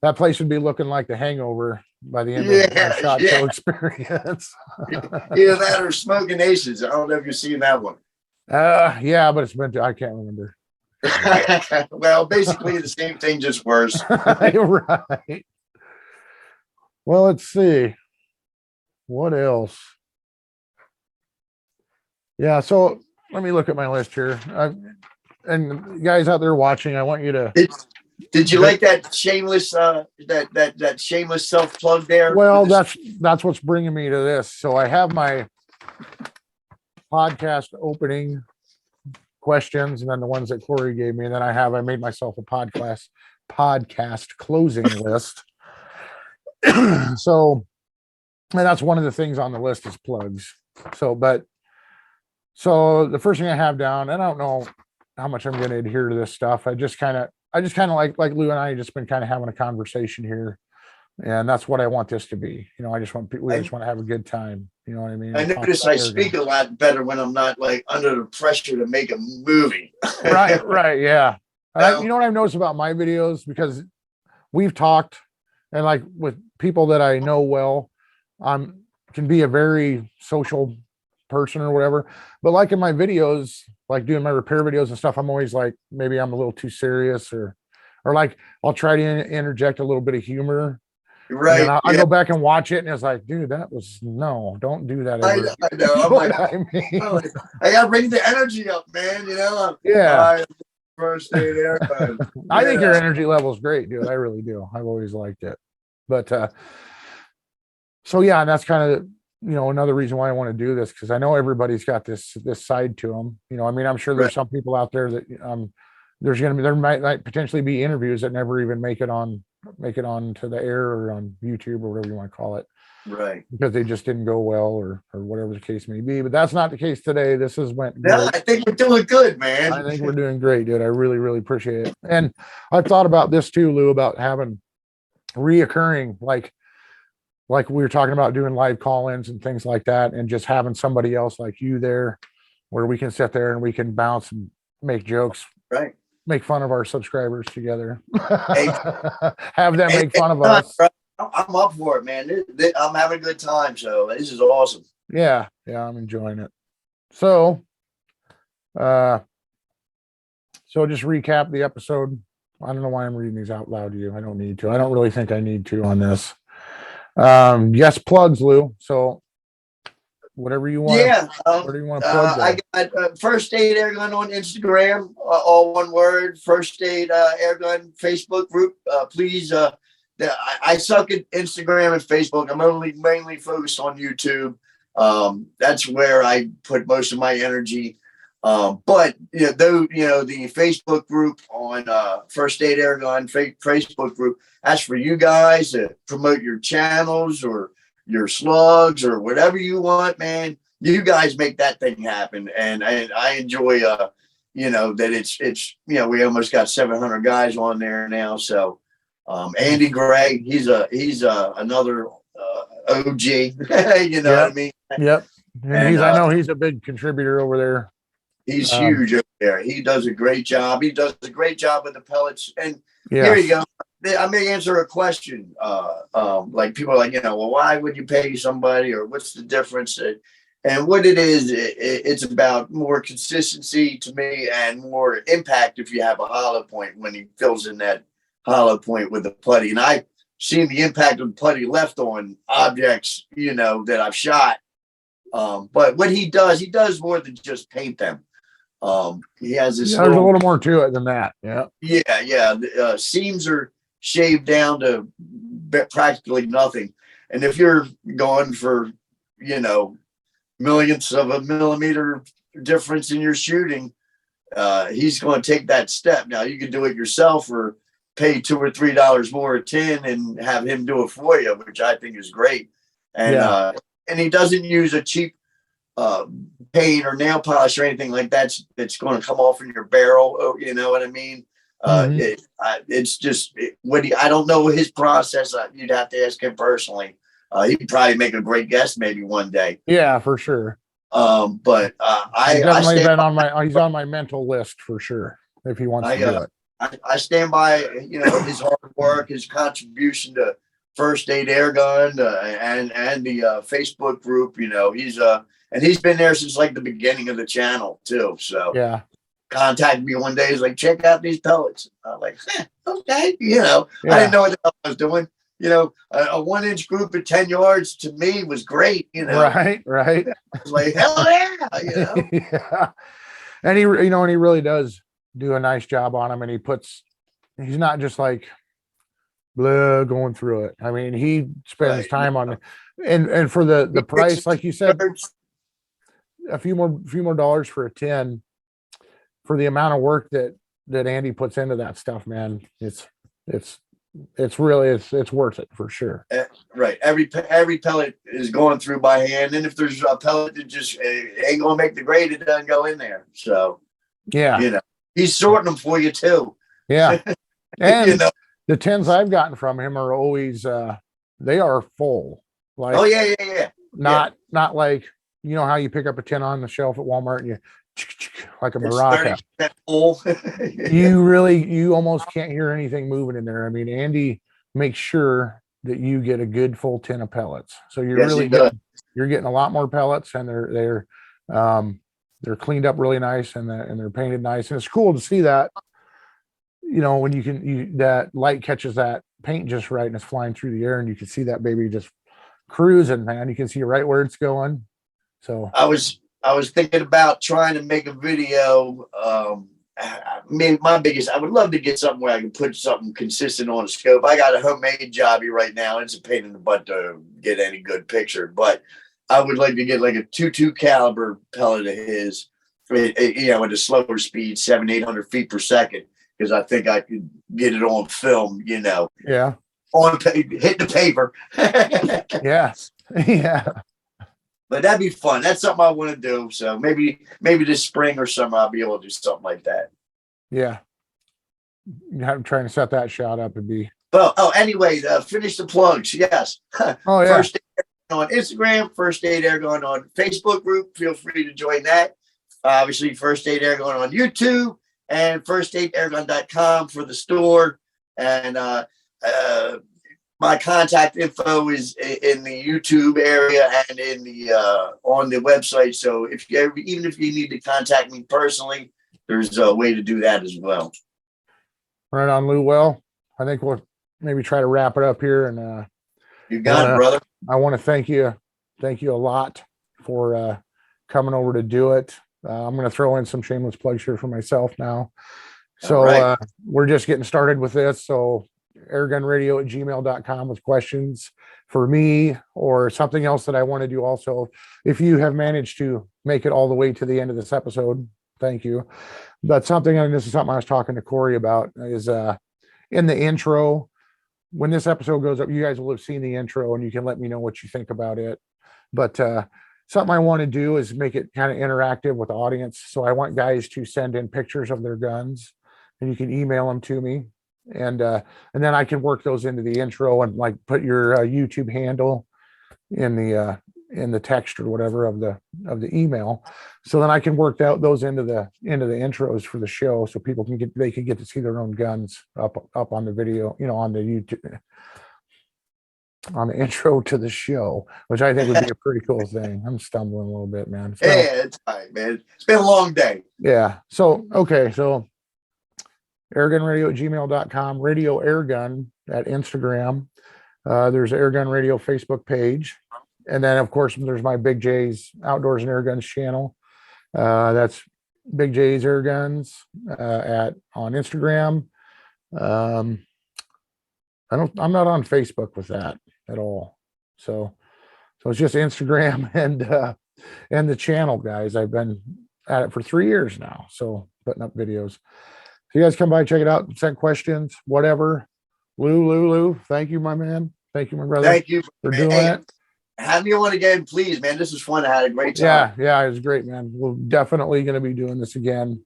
that place would be looking like The Hangover by the end of my shot show experience. That or Smoking Aces. I don't know if you've seen that one. Yeah, but I can't remember. Well, basically the same thing, just worse. Right. Well, let's see. What else? Yeah, so let me look at my list here. And guys out there watching, I want you to. Did you like that shameless that shameless self plug there? Well, that's what's bringing me to this. So I have my podcast opening questions, and then the ones that Corey gave me, and then I made myself a podcast closing list. So, and that's one of the things on the list is plugs. So the first thing I have down, and I don't know how much I'm going to adhere to this stuff. I just kind of like Lou and I just been kind of having a conversation here, and that's what I want this to be. We just want to have a good time. You know what I mean? I notice I speak a lot better when I'm not like under the pressure to make a movie. Right. Yeah. You know what I've noticed about my videos, because we've talked, and like with people that I know well, can be a very social person or whatever, but like in my videos, like doing my repair videos and stuff, I'm always like, maybe I'm a little too serious, or like I'll try to interject a little bit of humor. Right. I go back and watch it, and it's like, dude, don't do that. I know. I'm like, I gotta bring the energy up, man. Yeah. First day there. I think your energy level is great, dude. I really do. I've always liked it. But so yeah, and that's kind of another reason why I want to do this, because I know everybody's got this side to them. I'm sure there's some people out there that there might potentially be interviews that never even make it on to the air or on YouTube or whatever you want to call it, right? Because they just didn't go well, or whatever the case may be. But that's not the case today. This went great. Yeah, I think we're doing good, man. I think we're doing great, dude. I really, really appreciate it. And I've thought about this too, Lou, about having reoccurring, like we were talking about doing live call-ins and things like that, and just having somebody else like you there, where we can sit there and we can bounce and make jokes, right? Make fun of our subscribers together. Have them make fun of us. I'm up for it, man. I'm having a good time, so this is awesome. Yeah, I'm enjoying it. So just recap the episode. I don't know why I'm reading these out loud to you. I don't need to. I don't really think I need to on this. Yes, plugs, Lou. So whatever you want. Yeah. Whatever you want to plug. I got First Aid Airgun on Instagram, all one word. First Aid Airgun Facebook group. Please. I suck at Instagram and Facebook. I'm mainly focused on YouTube. That's where I put most of my energy. But the Facebook group on First Aid Airgun Facebook group, that's for you guys to promote your channels or your slugs or whatever you want, man. You guys make that thing happen, and I enjoy that it's we almost got 700 guys on there now, so Andy Gray, he's another OG. You know what I mean? Yep. And And I know he's a big contributor over there. he's huge over there. He does a great job. He does a great job with the pellets. And here you go. I may answer a question. Like people are like, well, why would you pay somebody, or what's the difference? And what it is, it's about more consistency to me and more impact if you have a hollow point when he fills in that hollow point with the putty. And I've seen the impact of the putty left on objects, that I've shot. But what he does more than just paint them. He has this. There's a little more to it than that. Yeah. Yeah. The seams are shaved down to practically nothing. And if you're going for, millionths of a millimeter difference in your shooting, he's going to take that step. Now you can do it yourself or pay $2 or $3 more a tin and have him do it for you, which I think is great. And and he doesn't use a cheap paint or nail polish or anything like that that's going to come off in your barrel. You know what I mean? It's just I don't know his process. You'd have to ask him personally. He'd probably make a great guest maybe one day. Yeah, for sure. But he's on my mental list for sure if he wants to do it. I stand by, his hard work, his contribution to First Aid Airgun and the Facebook group. He's been there since like the beginning of the channel too. So yeah, contacted me one day. He's like, check out these pellets. I'm like, okay. I didn't know what the hell I was doing. A 1-inch group at 10 yards to me was great. Right. I was like, hell yeah. Yeah. And he really does do a nice job on them. And he's not just like blah going through it. I mean, he spends time on it. And for the price, like you said, a few more dollars for a tin for the amount of work that Andy puts into that stuff, man. It's worth it for sure. Right. Every pellet is going through by hand. And if there's a pellet that just ain't going to make the grade, it doesn't go in there. So, yeah, he's sorting them for you too. Yeah. And the tins I've gotten from him are always, they are full. Like, oh yeah. Not like, how you pick up a tin on the shelf at Walmart and you like a maraca. Full. You almost can't hear anything moving in there. I mean, Andy makes sure that you get a good full tin of pellets. So you're getting a lot more pellets, and they're cleaned up really nice, and they're painted nice. And it's cool to see that, when that light catches that paint just right and it's flying through the air, and you can see that baby just cruising, man. You can see right where it's going. So I was thinking about trying to make a video. I would love to get something where I can put something consistent on a scope. I got a homemade jobby right now. It's a pain in the butt to get any good picture, but I would like to get like a 2.2 caliber pellet of his, with a slower speed, 700-800 feet per second, because I think I could get it on film. Yeah, hit the paper. Yeah. But that'd be fun. That's something I want to do. So maybe this spring or summer I'll be able to do something like that. Yeah. I'm trying to set that shot up and be. Well, anyway, finish the plugs. Yes. Oh yeah. First Aid on Instagram, First Aid Airgun on Facebook group. Feel free to join that. Obviously, First Aid Airgun on YouTube and firstaidairgun.com for the store. And my contact info is in the YouTube area and in the on the website. So even if you need to contact me personally, there's a way to do that as well. Right on, Lou. Well, I think we'll maybe try to wrap it up here. And you got it, brother. I want to thank you a lot for coming over to do it. I'm going to throw in some shameless plugs here for myself now. So we're just getting started with this. So airgunradio@gmail.com with questions for me or something else that I want to do. Also, if you have managed to make it all the way to the end of this episode, thank you. But something, and this is something I was talking to Corey about, is in the intro, when this episode goes up, you guys will have seen the intro and you can let me know what you think about it. But something I want to do is make it kind of interactive with the audience. So I want guys to send in pictures of their guns, and you can email them to me. and then I can work those into the intro and like put your YouTube handle in the text or whatever of the email. So then I can work out those into the intros for the show, so people can get to see their own guns up on the video, on the YouTube, on the intro to the show, which I think would be a pretty cool thing. I'm stumbling a little bit, man. Yeah, it's fine, man. It's been a long day. Yeah. So, okay. So airgunradio@gmail.com, Radio Airgun at Instagram. There's Airgun Radio Facebook page. And then, of course, there's my Big J's Outdoors and Airguns channel. That's Big J's Airguns on Instagram. I'm not on Facebook with that at all. So it's just Instagram and the channel, guys. I've been at it for 3 years now. So putting up videos. So you guys come by, check it out, send questions, whatever. Lou, thank you, my man. Thank you, my brother. Thank you for doing it. Have me on again, please, man. This was fun. I had a great time. Yeah, it was great, man. We're definitely going to be doing this again.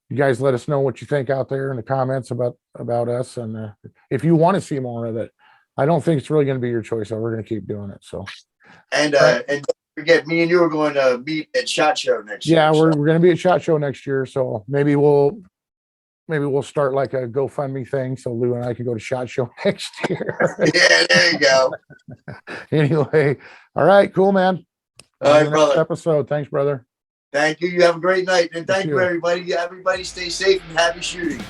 You guys let us know what you think out there in the comments about us, and if you want to see more of it. I don't think it's really going to be your choice, so we're going to keep doing it. So, and don't forget, me and you are going to meet at SHOT Show next year. Yeah, we're going to be at SHOT Show next year, so maybe we'll start like a GoFundMe thing, so Lou and I can go to SHOT Show next year. Yeah, there you go. Anyway, all right, cool, man. All right, brother. Episode. Thanks, brother. Thank you. You have a great night, and thank you, everybody. Everybody, stay safe and happy shooting.